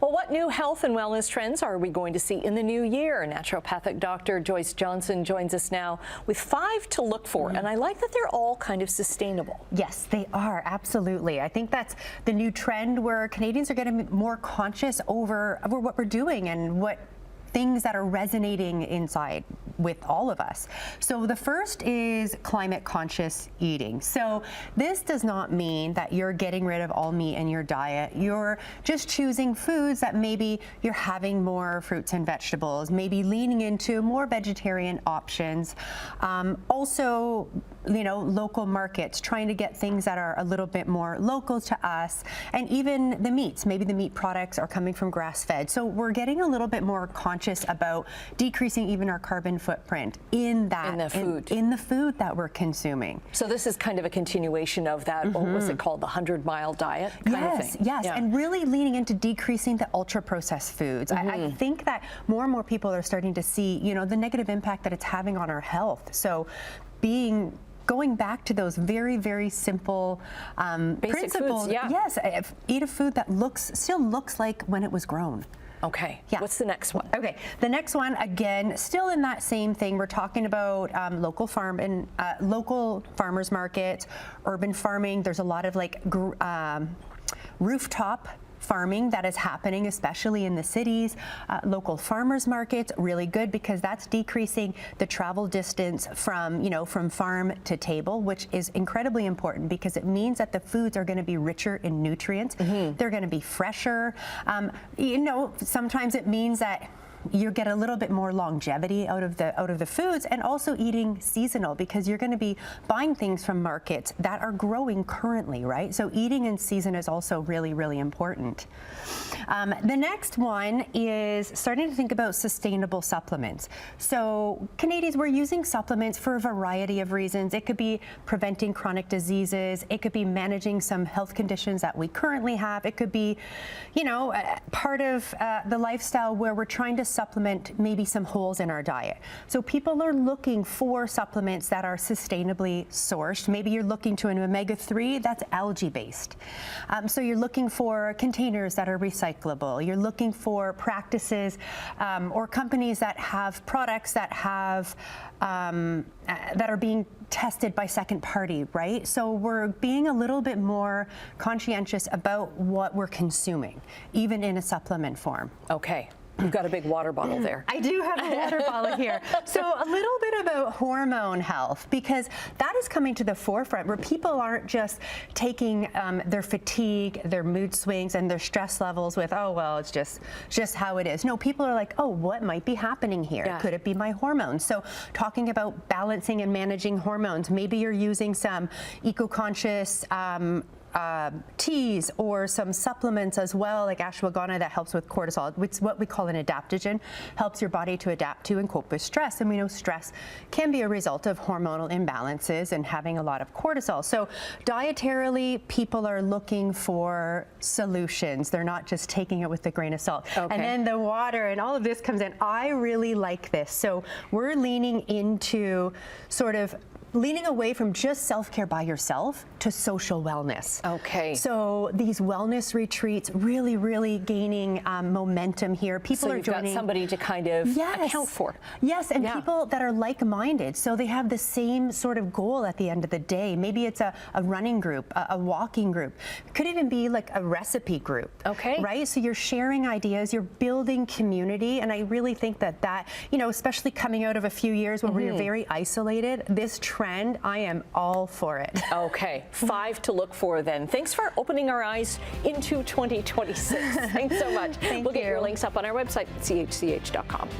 Well, what new health and wellness trends are we going to see in the new year? Naturopathic Dr. Joyce Johnson joins us now with 5 to look for, and I like that they're all kind of sustainable. Yes, they are, absolutely. I think that's the new trend where Canadians are getting more conscious over what we're doing and what things that are resonating inside with all of us. So the first is climate conscious eating. So this does not mean that you're getting rid of all meat in your diet. You're just choosing foods that maybe you're having more fruits and vegetables, maybe leaning into more vegetarian options. Also, local markets, trying to get things that are a little bit more local to us, and even the meats. Maybe the meat products are coming from grass-fed. So we're getting a little bit more conscious about decreasing even our carbon footprint in the food that we're consuming. So this is kind of a continuation of that, what was it called, the 100-mile diet kind of thing? Yes, and really leaning into decreasing the ultra-processed foods. I think that more and more people are starting to see, the negative impact that it's having on our health. So going back to those very, very simple basic principles. Foods, yeah. Yes, eat a food that still looks like when it was grown. Okay. Yeah. What's the next one? Okay. The next one, again, still in that same thing. We're talking about local farmers markets, urban farming. There's a lot of rooftop farming that is happening, especially in the cities. Local farmers markets, really good because that's decreasing the travel distance from farm to table, which is incredibly important because it means that the foods are going to be richer in nutrients. They're going to be fresher. Sometimes it means that you get a little bit more longevity out of the foods, and also eating seasonal because you're going to be buying things from markets that are growing currently, right? So eating in season is also really, really important. The next one is starting to think about sustainable supplements. So Canadians, we're using supplements for a variety of reasons. It could be preventing chronic diseases. It could be managing some health conditions that we currently have. It could be, part of the lifestyle where we're trying to supplement maybe some holes in our diet. So people are looking for supplements that are sustainably sourced. Maybe you're looking to an omega-3 that's algae-based. So you're looking for containers that are recyclable. You're looking for practices or companies that have products that have that are being tested by second party, right? So we're being a little bit more conscientious about what we're consuming, even in a supplement form. Okay. You've got a big water bottle there. I do have a water bottle here. So a little bit about hormone health, because that is coming to the forefront where people aren't just taking their fatigue, their mood swings, and their stress levels with, oh, well, it's just how it is. No, people are like, oh, what might be happening here? Yeah. Could it be my hormones? So talking about balancing and managing hormones, maybe you're using some eco-conscious teas or some supplements as well, like ashwagandha, that helps with cortisol. It's what we call an adaptogen, helps your body to adapt to and cope with stress. And we know stress can be a result of hormonal imbalances and having a lot of cortisol. So dietarily, people are looking for solutions. They're not just taking it with a grain of salt. Okay. And then the water and all of this comes in. I really like this. So we're leaning into leaning away from just self-care by yourself to social wellness. Okay. So these wellness retreats really, really gaining momentum here. People are joining. Got somebody to kind of account for. Yes, and people that are like-minded. So they have the same sort of goal at the end of the day. Maybe it's a running group, a walking group. It could even be like a recipe group. Okay. Right? So you're sharing ideas, you're building community, and I really think that, especially coming out of a few years where we're very isolated, this trend, I am all for it. Okay, 5 to look for then. Thanks for opening our eyes into 2026. Thanks so much. We'll get your links up on our website, chch.com.